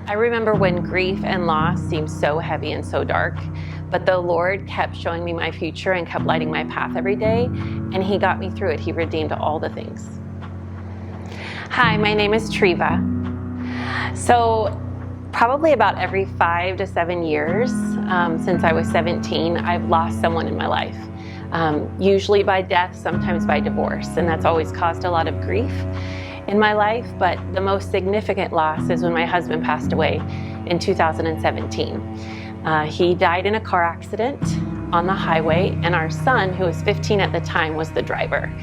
I remember when grief and loss seemed so heavy and so dark, but the Lord kept showing me my future and kept lighting my path every day, and He got me through it. He redeemed all the things. Hi, my name is Treva. So probably about every 5 to 7 years, since I was 17, I've lost someone in my life. Usually by death, sometimes by divorce, and that's always caused a lot of grief in my life. But the most significant loss is when my husband passed away in 2017. He died in a car accident on the highway, and our son, who was 15 at the time, was the driver.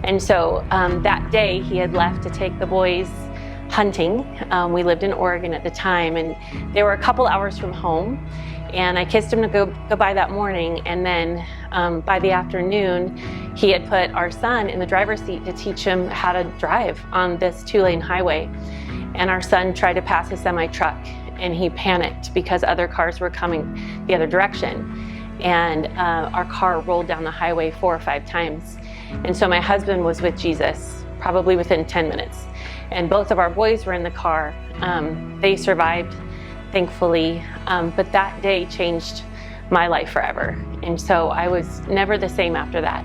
And so that day he had left to take the boys hunting. We lived in Oregon at the time, and they were a couple hours from home. And I kissed him to goodbye that morning, and then by the afternoon, he had put our son in the driver's seat to teach him how to drive on this 2-lane highway. And our son tried to pass a semi-truck, and he panicked because other cars were coming the other direction. And our car rolled down the highway 4 or 5 times. And so my husband was with Jesus probably within 10 minutes. And both of our boys were in the car. They survived, thankfully, but that day changed my life forever. And so I was never the same after that.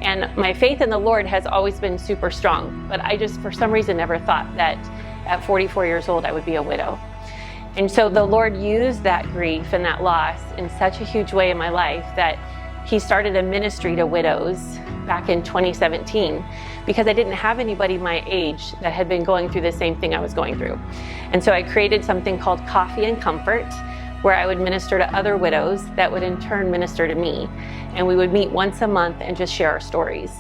And my faith in the Lord has always been super strong, but I just, for some reason, never thought that at 44 years old, I would be a widow. And so the Lord used that grief and that loss in such a huge way in my life that He started a ministry to widows back in 2017, because I didn't have anybody my age that had been going through the same thing I was going through. And so I created something called Coffee and Comfort, where I would minister to other widows that would in turn minister to me. And we would meet once a month and just share our stories.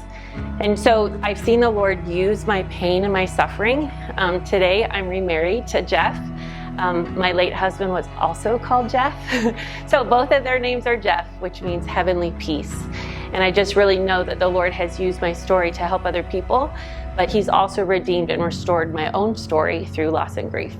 And so I've seen the Lord use my pain and my suffering. Today I'm remarried to Jeff. My late husband was also called Jeff. So both of their names are Jeff, which means heavenly peace. And I just really know that the Lord has used my story to help other people, but He's also redeemed and restored my own story through loss and grief.